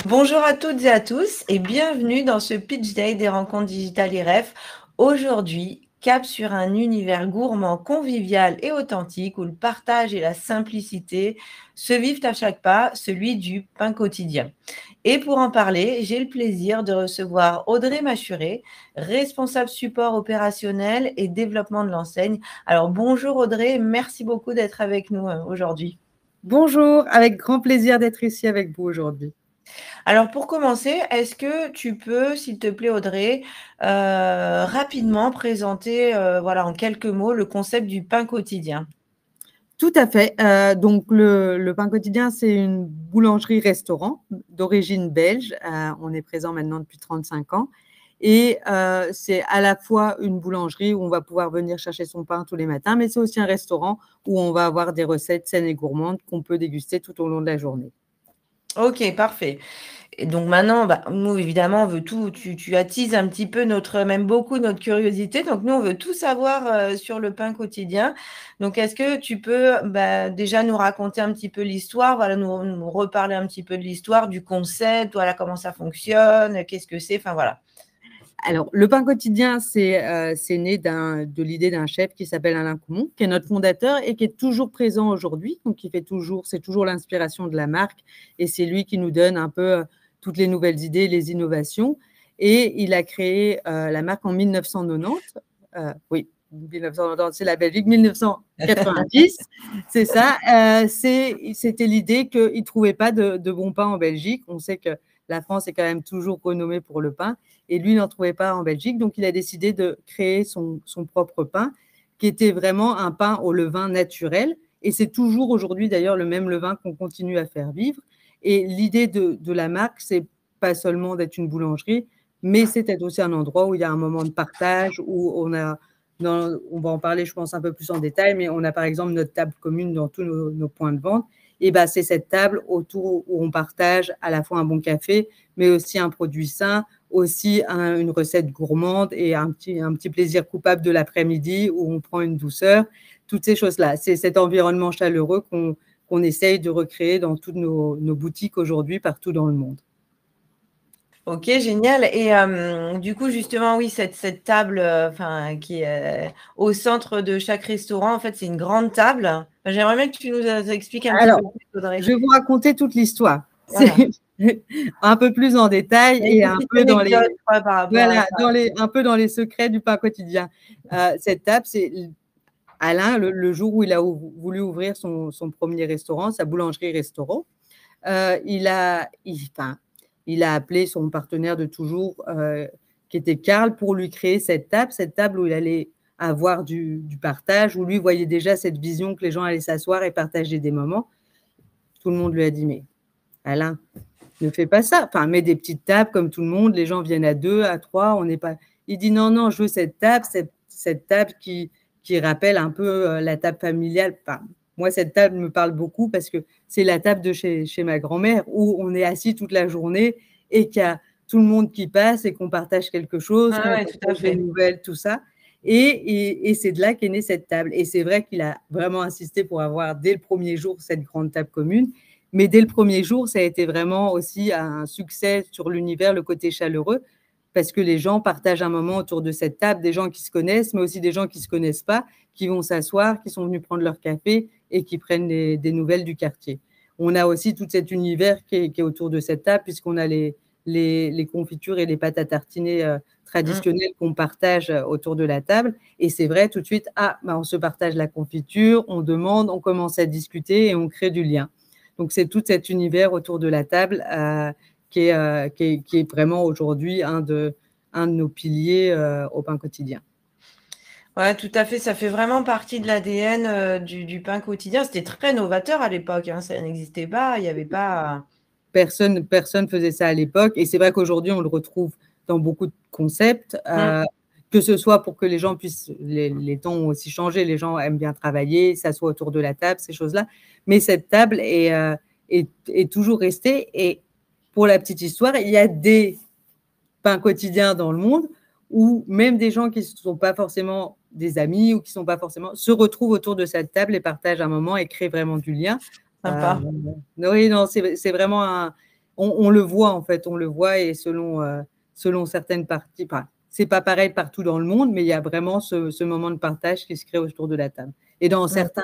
Bonjour à toutes et à tous et bienvenue dans ce Pitch Day des rencontres digitales IREF. Aujourd'hui, cap sur un univers gourmand, convivial et authentique où le partage et la simplicité se vivent à chaque pas, celui du pain quotidien. Et pour en parler, j'ai le plaisir de recevoir Audrey Machuré, responsable support opérationnel et développement de l'enseigne. Alors bonjour Audrey, merci beaucoup d'être avec nous aujourd'hui. Bonjour, avec grand plaisir d'être ici avec vous aujourd'hui. Alors pour commencer, est-ce que tu peux, s'il te plaît Audrey, rapidement présenter voilà, en quelques mots le concept du pain quotidien? Tout à fait. Donc, le pain quotidien, c'est une boulangerie-restaurant d'origine belge. On est présent maintenant depuis 35 ans. Et c'est à la fois une boulangerie où on va pouvoir venir chercher son pain tous les matins, mais c'est aussi un restaurant où on va avoir des recettes saines et gourmandes qu'on peut déguster tout au long de la journée. Ok, parfait. Et donc maintenant, bah, nous, évidemment, on veut tout, tu attises un petit peu même beaucoup notre curiosité. Donc nous, on veut tout savoir sur le pain quotidien. Donc est-ce que tu peux bah, déjà nous raconter un petit peu l'histoire, voilà, nous reparler un petit peu de l'histoire, du concept, voilà, comment ça fonctionne, qu'est-ce que c'est, enfin voilà. Alors, le pain quotidien, c'est né de l'idée d'un chef qui s'appelle Alain Coumont, qui est notre fondateur et qui est toujours présent aujourd'hui. Donc, c'est toujours l'inspiration de la marque et c'est lui qui nous donne un peu toutes les nouvelles idées, les innovations. Et il a créé la marque en 1990. Oui, 1990, c'est la Belgique, 1990, c'est ça. C'était l'idée qu'il ne trouvait pas de bon pain en Belgique. On sait que la France est quand même toujours renommée pour le pain. Et lui n'en trouvait pas en Belgique, donc il a décidé de créer son propre pain, qui était vraiment un pain au levain naturel. Et c'est toujours aujourd'hui d'ailleurs le même levain qu'on continue à faire vivre. Et l'idée de la marque, c'est pas seulement d'être une boulangerie, mais c'est d'être aussi un endroit où il y a un moment de partage, où on va en parler, je pense, un peu plus en détail, mais on a par exemple notre table commune dans tous nos points de vente. Et ben, c'est cette table autour où on partage à la fois un bon café, mais aussi un produit sain, aussi une recette gourmande et un petit plaisir coupable de l'après-midi où on prend une douceur. Toutes ces choses-là, c'est cet environnement chaleureux qu'on essaye de recréer dans toutes nos boutiques aujourd'hui partout dans le monde. Ok, génial. Et du coup, justement, oui, cette table enfin, qui est au centre de chaque restaurant, en fait, c'est une grande table. J'aimerais bien que tu nous expliques un petit peu Alors, plus, Audrey. je vais vous raconter toute l'histoire. Voilà. C'est un peu plus en détail Il y a et une petite anecdote ouais, par rapport à voilà, ça. un peu dans les secrets du pain quotidien. Cette table, c'est Alain, le jour où il a voulu ouvrir son premier restaurant, sa boulangerie-restaurant. Il a appelé son partenaire de toujours, qui était Karl, pour lui créer cette table où il allait avoir du partage, où lui voyait déjà cette vision que les gens allaient s'asseoir et partager des moments. Tout le monde lui a dit, mais Alain, ne fais pas ça. Enfin, mets des petites tables comme tout le monde, les gens viennent à 2, à 3, on n'est pas… Il dit, non, je veux cette table qui rappelle un peu la table familiale. Enfin, moi, cette table me parle beaucoup parce que c'est la table de chez ma grand-mère où on est assis toute la journée et qu'il y a tout le monde qui passe et qu'on partage quelque chose, qu'on Ouais, tout à partage des fait. nouvelles, tout ça. Et c'est de là qu'est née cette table. Et c'est vrai qu'il a vraiment insisté pour avoir, dès le premier jour, cette grande table commune. Mais dès le premier jour, ça a été vraiment aussi un succès sur l'univers, le côté chaleureux, parce que les gens partagent un moment autour de cette table, des gens qui se connaissent, mais aussi des gens qui ne se connaissent pas, qui vont s'asseoir, qui sont venus prendre leur café et qui prennent des nouvelles du quartier. On a aussi tout cet univers qui est autour de cette table, puisqu'on a les confitures et les pâtes à tartiner traditionnelles qu'on partage autour de la table. Et c'est vrai, tout de suite, on se partage la confiture, on demande, on commence à discuter et on crée du lien. Donc, c'est tout cet univers autour de la table qui est vraiment aujourd'hui un de nos piliers au pain quotidien. Ouais, tout à fait. Ça fait vraiment partie de l'ADN du pain quotidien. C'était très novateur à l'époque, hein. Ça n'existait pas. Il n'y avait pas. Personne faisait ça à l'époque. Et c'est vrai qu'aujourd'hui, on le retrouve dans beaucoup de concepts, que ce soit pour que les gens puissent… Les temps ont aussi changé. Les gens aiment bien travailler, s'assoient autour de la table, ces choses-là. Mais cette table est toujours restée. Et pour la petite histoire, il y a des pains quotidiens dans le monde où même des gens qui ne sont pas forcément des amis ou qui ne sont pas forcément… se retrouvent autour de cette table et partagent un moment et créent vraiment du lien. Sympa. Oui, non, c'est vraiment on le voit en fait, on le voit et selon certaines parties, c'est pas pareil partout dans le monde, mais il y a vraiment ce moment de partage qui se crée autour de la table. Et dans certains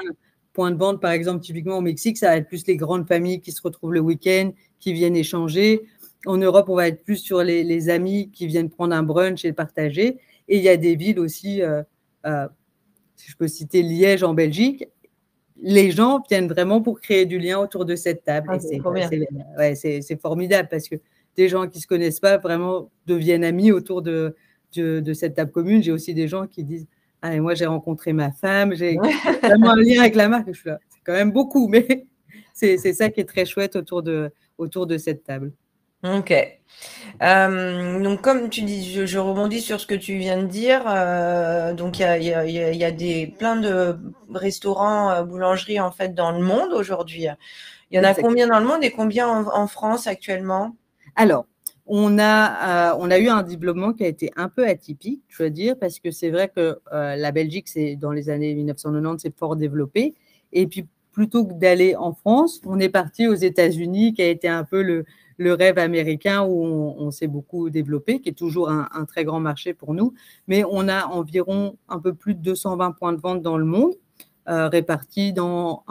points de vente, par exemple, typiquement au Mexique, ça va être plus les grandes familles qui se retrouvent le week-end, qui viennent échanger. En Europe, on va être plus sur les amis qui viennent prendre un brunch et partager. Et il y a des villes aussi, si je peux citer Liège en Belgique, les gens viennent vraiment pour créer du lien autour de cette table. Et c'est formidable parce que des gens qui ne se connaissent pas vraiment deviennent amis autour de cette table commune. J'ai aussi des gens qui disent « Ah, moi, j'ai rencontré ma femme, j'ai vraiment un lien avec la marque. » Je suis là, c'est quand même beaucoup, mais c'est ça qui est très chouette autour de cette table. Ok. Donc, comme tu dis, je rebondis sur ce que tu viens de dire. Donc, il y a plein de restaurants, boulangeries en fait dans le monde aujourd'hui. Il y en a combien dans le monde et combien en France actuellement? Alors, on a eu un développement qui a été un peu atypique, je veux dire, parce que c'est vrai que la Belgique, dans les années 1990, c'est fort développé. Et puis, plutôt que d'aller en France, on est parti aux États-Unis, qui a été un peu le rêve américain où on s'est beaucoup développé, qui est toujours un très grand marché pour nous. Mais on a environ un peu plus de 220 points de vente dans le monde, répartis dans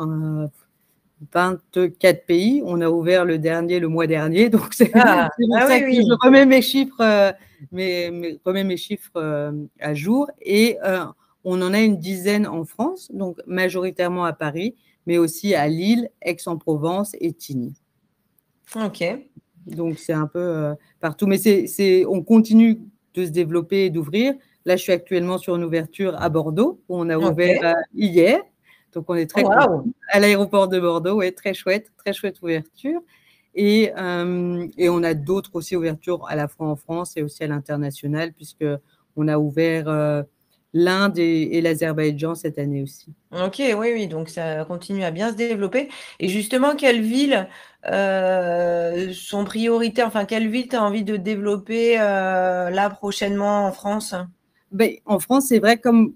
24 pays. On a ouvert le mois dernier. Donc, c'est pour ça que je remets mes chiffres, remets mes chiffres à jour. Et on en a une dizaine en France, donc majoritairement à Paris, mais aussi à Lille, Aix-en-Provence et Tignes. Ok. Donc, c'est un peu partout. Mais on continue de se développer et d'ouvrir. Là, je suis actuellement sur une ouverture à Bordeaux, où on a ouvert hier. Donc, on est très contents. À l'aéroport de Bordeaux, ouais, très chouette ouverture. Et on a d'autres aussi ouvertures à la fois en France et aussi à l'international, puisqu'on a ouvert l'Inde et l'Azerbaïdjan cette année aussi. Ok, oui, donc ça continue à bien se développer. Et justement, quelles villes sont prioritaires? Enfin, quelles villes tu as envie de développer là prochainement en France? En France, c'est vrai, comme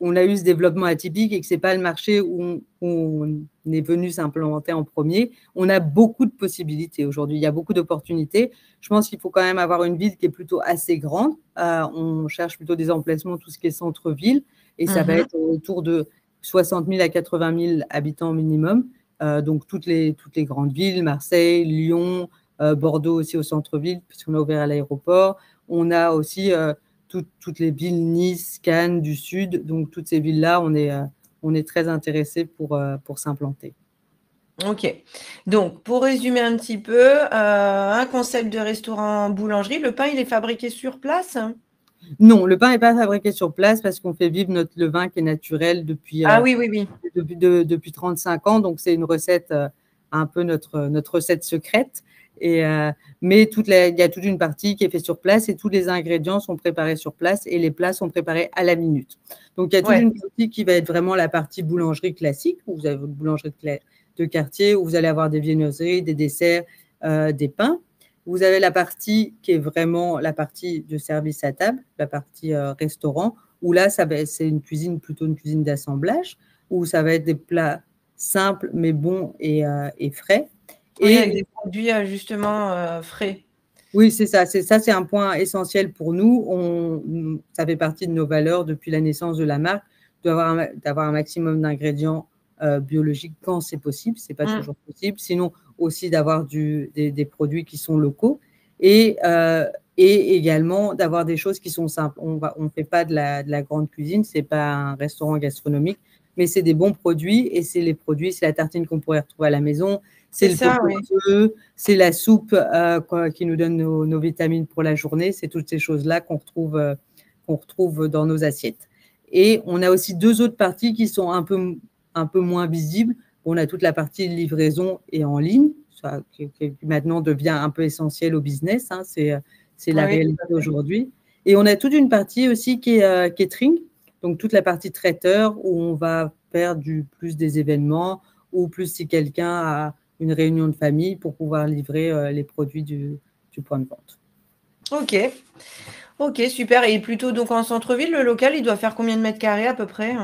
on a eu ce développement atypique et que ce n'est pas le marché où on est venu s'implanter en premier, on a beaucoup de possibilités aujourd'hui. Il y a beaucoup d'opportunités. Je pense qu'il faut quand même avoir une ville qui est plutôt assez grande. On cherche plutôt des emplacements, tout ce qui est centre-ville, et ça va être autour de 60 000 à 80 000 habitants minimum. Donc, toutes les grandes villes, Marseille, Lyon, Bordeaux aussi au centre-ville, puisqu'on a ouvert à l'aéroport. On a aussi toutes les villes, Nice, Cannes du Sud. Donc, toutes ces villes-là, on est très intéressés pour s'implanter. Ok. Donc, pour résumer un petit peu, un concept de restaurant boulangerie, le pain, il est fabriqué sur place? Non, le pain n'est pas fabriqué sur place parce qu'on fait vivre notre levain qui est naturel depuis, depuis 35 ans. Donc, c'est une recette, un peu notre recette secrète. Mais il y a toute une partie qui est faite sur place et tous les ingrédients sont préparés sur place et les plats sont préparés à la minute. Donc, il y a toute une partie qui va être vraiment la partie boulangerie classique, où vous avez votre boulangerie de quartier, où vous allez avoir des viennoiseries, des desserts, des pains. Vous avez la partie qui est vraiment la partie de service à table, la partie restaurant, où là, c'est plutôt une cuisine d'assemblage, où ça va être des plats simples mais bons et frais. Oui, avec des produits justement frais. Oui, c'est ça. C'est un point essentiel pour nous. Ça fait partie de nos valeurs depuis la naissance de la marque, d'avoir un maximum d'ingrédients biologiques quand c'est possible. Ce n'est pas toujours possible. Sinon, aussi d'avoir des produits qui sont locaux et également d'avoir des choses qui sont simples. On ne fait pas de la grande cuisine. Ce n'est pas un restaurant gastronomique, mais c'est des bons produits et c'est la tartine qu'on pourrait retrouver à la maison. C'est le pot-au-feu, c'est la soupe qui nous donne nos vitamines pour la journée. C'est toutes ces choses-là qu'on retrouve dans nos assiettes. Et on a aussi deux autres parties qui sont un peu moins visibles. On a toute la partie livraison et en ligne, qui maintenant devient un peu essentielle au business. Hein. C'est la réalité aujourd'hui. Et on a toute une partie aussi qui est catering, donc toute la partie traiteur où on va faire plus des événements ou plus si quelqu'un a une réunion de famille pour pouvoir livrer les produits du point de vente. Ok, super. Et plutôt donc en centre-ville, le local, il doit faire combien de mètres carrés à peu près?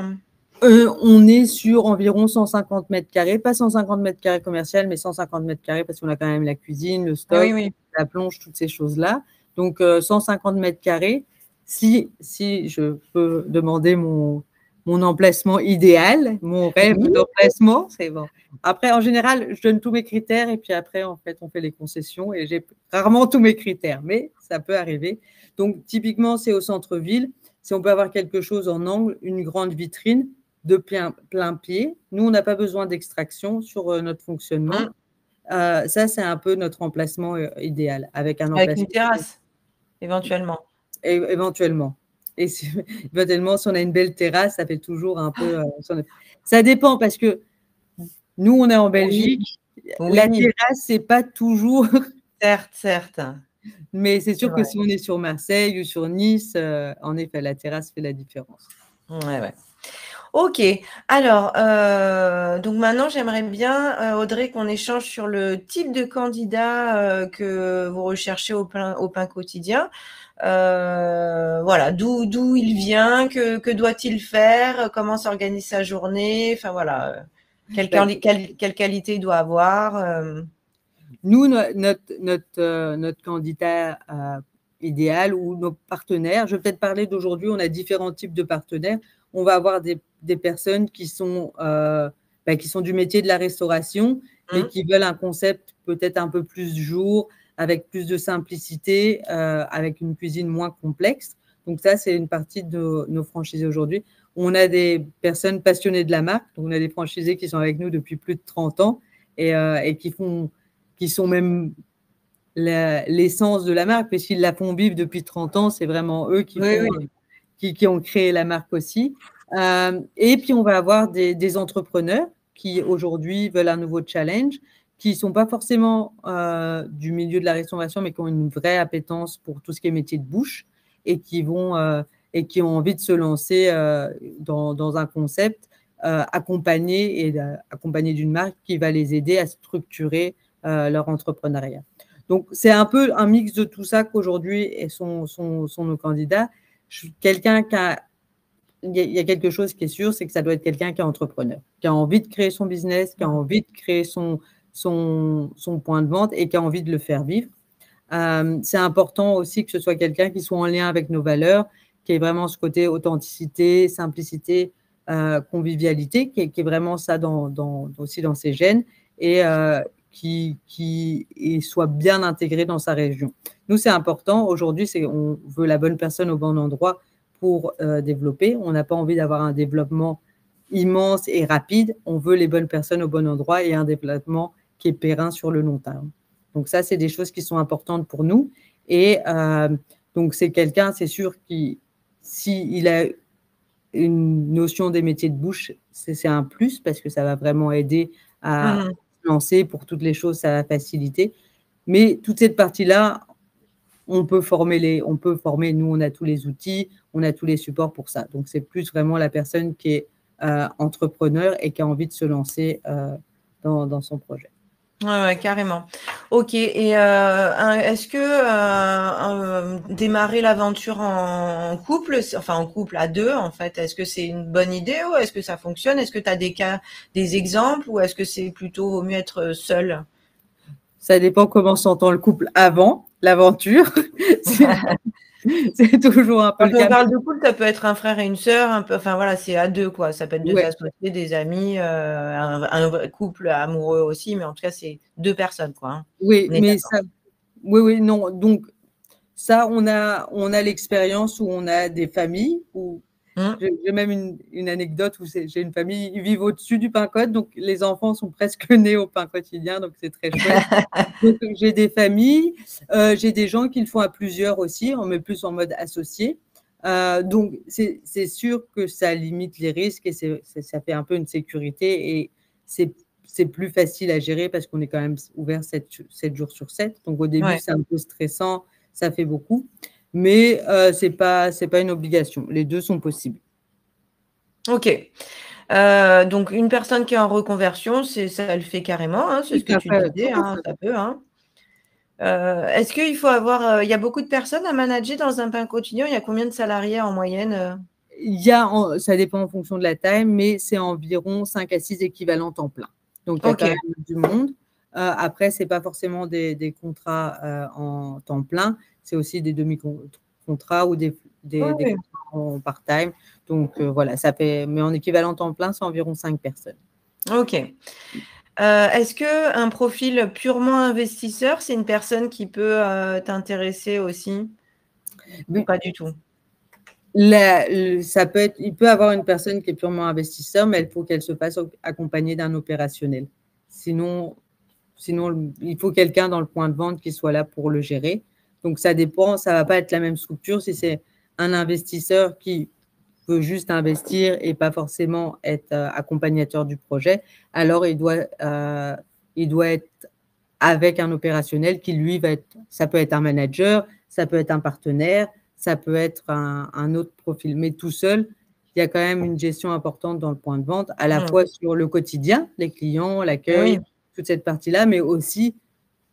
On est sur environ 150 mètres carrés, pas 150 mètres carrés commercial, mais 150 mètres carrés parce qu'on a quand même la cuisine, le stock, Oui, oui. la plonge, toutes ces choses-là. Donc, 150 mètres carrés. Si je peux demander mon emplacement idéal, mon rêve Oui. d'emplacement, c'est bon. Après, en général, je donne tous mes critères et puis après, en fait, on fait les concessions et j'ai rarement tous mes critères, mais ça peut arriver. Donc, typiquement, c'est au centre-ville. Si on peut avoir quelque chose en angle, une grande vitrine, de plein pied. Nous, on n'a pas besoin d'extraction sur notre fonctionnement. Ça, c'est un peu notre emplacement idéal, avec un Avec une emplacement terrasse, éventuellement. éventuellement. Et éventuellement, si on a une belle terrasse, ça fait toujours un peu… ça dépend parce que nous, on est en Oui, Belgique. La oui, terrasse, c'est pas toujours… certes, certes. Mais c'est C'est sûr que vrai. si on est sur Marseille ou sur Nice, en effet, la terrasse fait la différence. Ouais, ouais. Ok, alors, donc maintenant j'aimerais bien, Audrey, qu'on échange sur le type de candidat que vous recherchez au pain quotidien. Voilà, d'où il vient, que doit-il faire, comment s'organise sa journée, enfin voilà, Ben, quelle qualité il doit avoir. Nous, notre candidat idéal ou nos partenaires, je vais peut-être parler d'aujourd'hui, on a différents types de partenaires. On va avoir des personnes qui sont du métier de la restauration, mais Hum, qui veulent un concept peut-être un peu plus jour, avec plus de simplicité, avec une cuisine moins complexe. Donc ça, c'est une partie de nos franchisés aujourd'hui. On a des personnes passionnées de la marque, donc on a des franchisés qui sont avec nous depuis plus de 30 ans et qui sont même l'essence de la marque, puisqu'ils la font vivre depuis 30 ans, c'est vraiment eux oui, oui. qui ont créé la marque aussi. Et puis, on va avoir des entrepreneurs qui aujourd'hui veulent un nouveau challenge, qui ne sont pas forcément du milieu de la restauration, mais qui ont une vraie appétence pour tout ce qui est métier de bouche et qui ont envie de se lancer dans un concept accompagné d'une marque qui va les aider à structurer leur entrepreneuriat. Donc, c'est un peu un mix de tout ça qu'aujourd'hui sont nos candidats. Quelqu'un qui a il y a quelque chose qui est sûr, c'est que ça doit être quelqu'un qui est entrepreneur, qui a envie de créer son business, qui a envie de créer son point de vente et qui a envie de le faire vivre. C'est important aussi que ce soit quelqu'un qui soit en lien avec nos valeurs, qui ait vraiment ce côté authenticité, simplicité, convivialité, qui est vraiment ça aussi dans ses gènes et qui soit bien intégré dans sa région. Nous, c'est important. Aujourd'hui, on veut la bonne personne au bon endroit pour développer. On n'a pas envie d'avoir un développement immense et rapide. On veut les bonnes personnes au bon endroit et un développement qui est périn sur le long terme. Donc ça, c'est des choses qui sont importantes pour nous. Et donc, c'est quelqu'un, c'est sûr, s'il a une notion des métiers de bouche, c'est un plus parce que ça va vraiment aider à se lancer. Pour toutes les choses, ça va faciliter. Mais toute cette partie-là, on peut former, nous, on a tous les outils, on a tous les supports pour ça. Donc, c'est plus vraiment la personne qui est entrepreneur et qui a envie de se lancer dans son projet. Ouais, ouais, carrément. Ok. Et est-ce que démarrer l'aventure en couple, enfin en couple à deux, en fait, est-ce que c'est une bonne idée ou est-ce que ça fonctionne? Est-ce que tu as des cas, des exemples ou est-ce que c'est plutôt vaut mieux être seul? Ça dépend comment s'entend le couple avant l'aventure. C'est toujours un peu Quand le on cas. parle de couple, ça peut être un frère et une sœur, un peu, enfin voilà, c'est à deux, quoi. Ça peut être deux Ouais, associés, des amis, un vrai couple amoureux aussi, mais en tout cas, c'est deux personnes, quoi. Hein. oui, On est mais d'accord. ça, oui, non. Donc, ça, on a l'expérience où on a des familles où Hum. j'ai même une anecdote où j'ai une famille, ils vivent au-dessus du pain côte, donc les enfants sont presque nés au pain quotidien, donc c'est très chouette. Donc, j'ai des familles, j'ai des gens qui le font à plusieurs aussi, on met plus en mode associé. Donc, c'est sûr que ça limite les risques et ça fait un peu une sécurité et c'est plus facile à gérer parce qu'on est quand même ouvert 7 jours sur 7. Donc, au début, Ouais. c'est un peu stressant, ça fait beaucoup. Mais c'est pas une obligation. Les deux sont possibles. Ok. Donc, une personne qui est en reconversion, ça le fait carrément, hein, c'est Oui, ce que ça tu fait disais, tout à hein, fait. ça peut. Hein. Est-ce qu'il faut avoir, il y a beaucoup de personnes à manager dans un pain quotidien? Il y a combien de salariés en moyenne? Ça dépend en fonction de la taille, mais c'est environ 5 à 6 équivalents temps plein. Donc, il y a quand même du monde. Après, ce n'est pas forcément des contrats en temps plein, c'est aussi des demi-contrats ou des contrats en part-time. Donc, voilà, ça fait, mais en équivalent temps plein, c'est environ 5 personnes. Ok. Est-ce qu'un profil purement investisseur, c'est une personne qui peut t'intéresser aussi? Ou pas du tout? Il peut avoir une personne qui est purement investisseur, mais il faut qu'elle se fasse accompagner d'un opérationnel. Sinon, il faut quelqu'un dans le point de vente qui soit là pour le gérer. Donc, ça dépend, ça ne va pas être la même structure. Si c'est un investisseur qui veut juste investir et pas forcément être accompagnateur du projet, alors il doit être avec un opérationnel qui, lui, ça peut être un manager, ça peut être un partenaire, ça peut être un autre profil. Mais tout seul, il y a quand même une gestion importante dans le point de vente, à la fois sur le quotidien, les clients, l'accueil, toute cette partie-là, mais aussi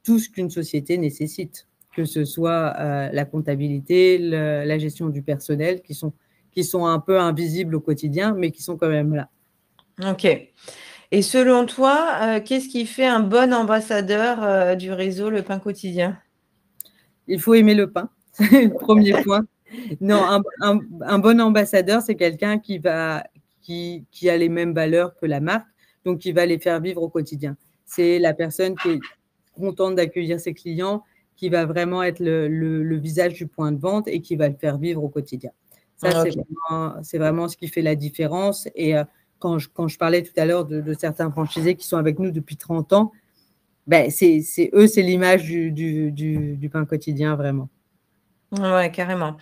tout ce qu'une société nécessite, que ce soit la comptabilité, la gestion du personnel, qui sont un peu invisibles au quotidien, mais qui sont quand même là. Ok. Et selon toi, qu'est-ce qui fait un bon ambassadeur du réseau Le Pain Quotidien? Il faut aimer le pain, premier point. Non, un bon ambassadeur, c'est quelqu'un qui a les mêmes valeurs que la marque, donc qui va les faire vivre au quotidien. C'est la personne qui est contente d'accueillir ses clients, qui va vraiment être le visage du point de vente et qui va le faire vivre au quotidien. Ça, c'est vraiment ce qui fait la différence. Et quand je parlais tout à l'heure de certains franchisés qui sont avec nous depuis 30 ans, ben, c'est l'image du pain quotidien, vraiment. Ouais, carrément.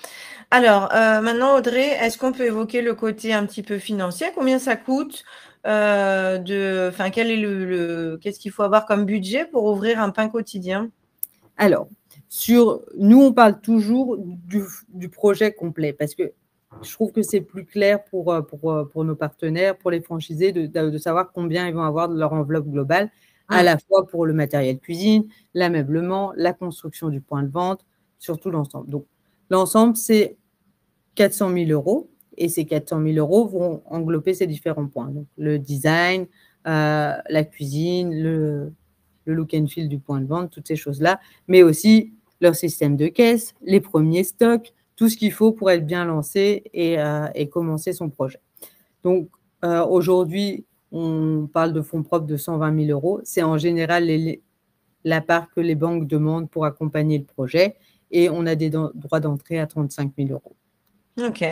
Alors, maintenant, Audrey, est-ce qu'on peut évoquer le côté un petit peu financier? Combien ça coûte? Enfin, qu'est-ce qu'il faut avoir comme budget pour ouvrir un pain quotidien? Alors, nous, on parle toujours du projet complet parce que je trouve que c'est plus clair pour nos partenaires, pour les franchisés, de savoir combien ils vont avoir de leur enveloppe globale, à la fois pour le matériel cuisine, l'ameublement, la construction du point de vente, surtout l'ensemble. Donc, l'ensemble, c'est 400 000 € et ces 400 000 € vont englober ces différents points. Donc, le design, la cuisine, le look and feel du point de vente, toutes ces choses-là, mais aussi leur système de caisse, les premiers stocks, tout ce qu'il faut pour être bien lancé et commencer son projet. Donc, aujourd'hui, on parle de fonds propres de 120 000 €. C'est en général la part que les banques demandent pour accompagner le projet et on a des droits d'entrée à 35 000 €. Ok.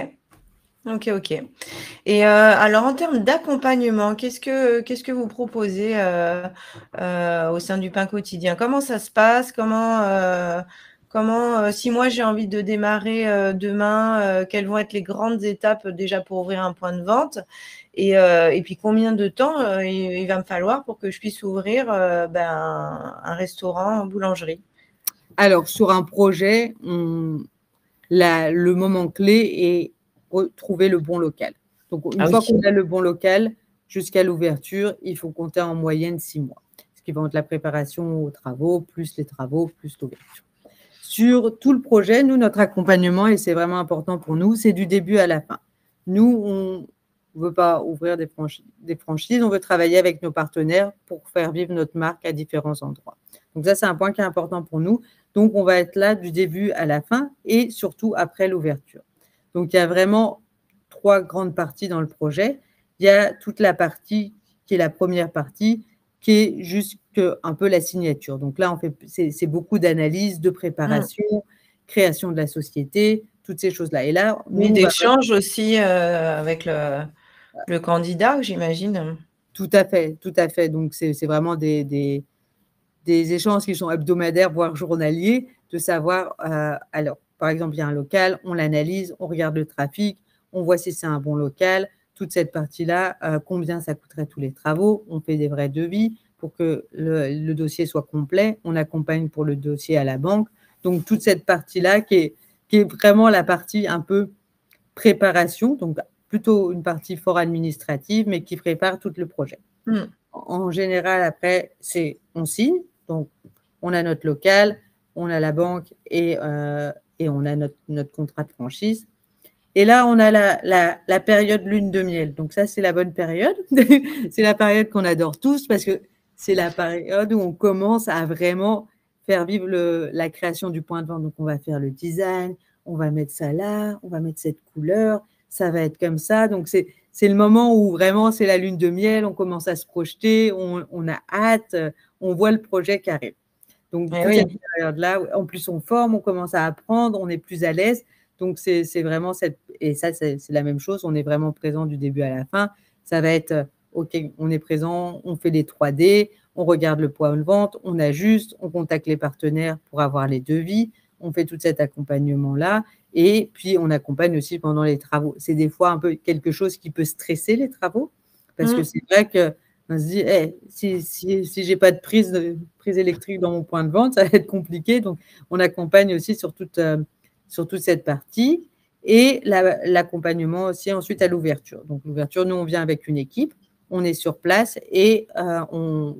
Ok. Et alors, en termes d'accompagnement, qu'est-ce que vous proposez au sein du pain quotidien? Comment ça se passe? Si moi j'ai envie de démarrer demain, quelles vont être les grandes étapes déjà pour ouvrir un point de vente? Et puis combien de temps il va me falloir pour que je puisse ouvrir un restaurant en boulangerie? Alors, sur un projet, le moment clé est trouver le bon local. Donc, une fois qu'on a le bon local, jusqu'à l'ouverture, il faut compter en moyenne 6 mois, ce qui va être la préparation aux travaux, plus les travaux, plus l'ouverture. Sur tout le projet, nous, notre accompagnement, et c'est vraiment important pour nous, c'est du début à la fin. Nous, on ne veut pas ouvrir des franchises, on veut travailler avec nos partenaires pour faire vivre notre marque à différents endroits. Donc ça, c'est un point qui est important pour nous. Donc, on va être là du début à la fin et surtout après l'ouverture. Donc, il y a vraiment 3 grandes parties dans le projet. Il y a toute la partie qui est la première partie, qui est juste un peu la signature. Donc là, c'est beaucoup d'analyse, de préparation, création de la société, toutes ces choses-là. Et là, Mais d'échange aussi avec le candidat, j'imagine. Tout à fait. Donc, c'est vraiment des échanges qui sont hebdomadaires, voire journaliers, de savoir, alors, par exemple, il y a un local, on l'analyse, on regarde le trafic, on voit si c'est un bon local, toute cette partie-là, combien ça coûterait tous les travaux, on fait des vrais devis pour que le dossier soit complet, on accompagne pour le dossier à la banque. Donc, toute cette partie-là qui est vraiment la partie un peu préparation, donc plutôt une partie fort administrative, mais qui prépare tout le projet. En général, après, on signe, donc on a notre local, on a la banque et on a notre contrat de franchise. Et là, on a la période lune de miel. Donc ça, c'est la bonne période. C'est la période qu'on adore tous parce que c'est la période où on commence à vraiment faire vivre la création du point de vente. Donc on va faire le design, on va mettre ça là, on va mettre cette couleur, ça va être comme ça. Donc c'est le moment où vraiment c'est la lune de miel, on commence à se projeter, on a hâte, on voit le projet qui arrive. Donc toute cette période-là, en plus on forme, on commence à apprendre, on est plus à l'aise. Donc, c'est vraiment et ça, c'est la même chose. On est vraiment présent du début à la fin. Ça va être, OK, on est présent, on fait les 3D, on regarde le point de vente, on ajuste, on contacte les partenaires pour avoir les devis, on fait tout cet accompagnement-là. Et puis, on accompagne aussi pendant les travaux. C'est des fois un peu quelque chose qui peut stresser les travaux parce que c'est vrai qu'on se dit, hey, si je n'ai pas de prise électrique dans mon point de vente, ça va être compliqué. Donc, on accompagne aussi sur toute cette partie et l'accompagnement aussi ensuite à l'ouverture. Donc, l'ouverture, nous, on vient avec une équipe, on est sur place et on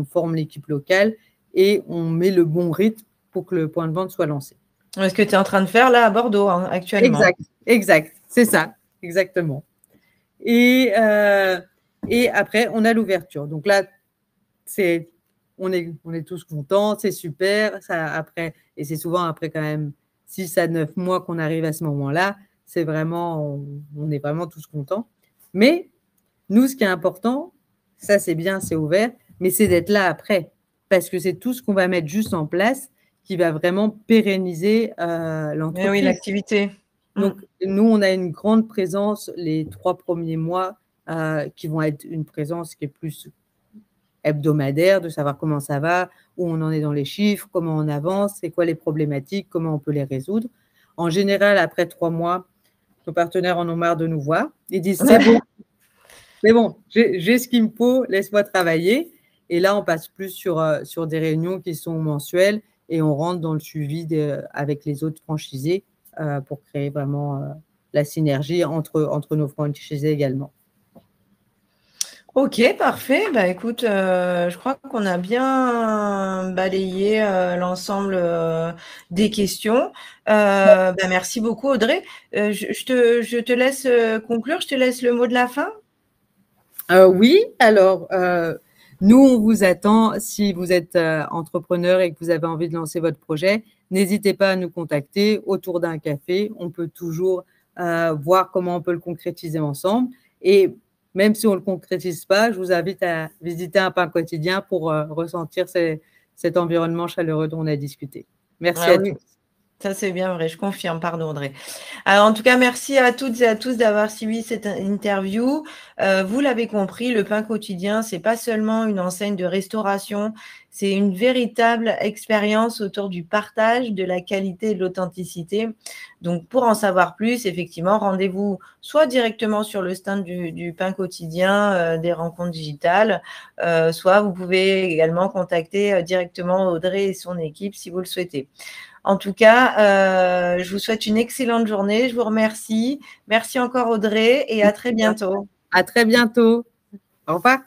forme l'équipe locale et on met le bon rythme pour que le point de vente soit lancé. Ce que tu es en train de faire là à Bordeaux actuellement. Exact. C'est ça, exactement. Et après, on a l'ouverture. Donc là, on est tous contents, c'est super. Et c'est souvent après quand même 6 à 9 mois qu'on arrive à ce moment-là, on est vraiment tous contents. Mais nous, ce qui est important, ça c'est bien, c'est ouvert, mais c'est d'être là après, parce que c'est tout ce qu'on va mettre juste en place qui va vraiment pérenniser l'entreprise. Oui, l'activité. Donc, nous, on a une grande présence les 3 premiers mois qui vont être une présence qui est plus hebdomadaire, de savoir comment ça va, où on en est dans les chiffres, comment on avance, c'est quoi les problématiques, comment on peut les résoudre. En général, après 3 mois, nos partenaires en ont marre de nous voir. Ils disent, c'est bon, j'ai ce qu'il me faut, laisse-moi travailler. Et là, on passe plus sur des réunions qui sont mensuelles et on rentre dans le suivi avec les autres franchisés pour créer vraiment la synergie entre nos franchisés également. Ok, parfait. Bah, écoute, je crois qu'on a bien balayé l'ensemble des questions. Bah, merci beaucoup, Audrey. Je te laisse conclure, je te laisse le mot de la fin. Oui, alors, nous, on vous attend. Si vous êtes entrepreneur et que vous avez envie de lancer votre projet, n'hésitez pas à nous contacter autour d'un café. On peut toujours voir comment on peut le concrétiser ensemble. Et même si on ne le concrétise pas, je vous invite à visiter un pain quotidien pour ressentir cet environnement chaleureux dont on a discuté. Merci à tous. Ça, c'est bien vrai, je confirme. Pardon, Audrey. Alors, en tout cas, merci à toutes et à tous d'avoir suivi cette interview. Vous l'avez compris, le pain quotidien, c'est pas seulement une enseigne de restauration, c'est une véritable expérience autour du partage, de la qualité et de l'authenticité. Donc, pour en savoir plus, effectivement, rendez-vous soit directement sur le stand du pain quotidien des rencontres digitales, soit vous pouvez également contacter directement Audrey et son équipe si vous le souhaitez. En tout cas, je vous souhaite une excellente journée. Je vous remercie. Merci encore, Audrey, et à très bientôt. À très bientôt. Au revoir.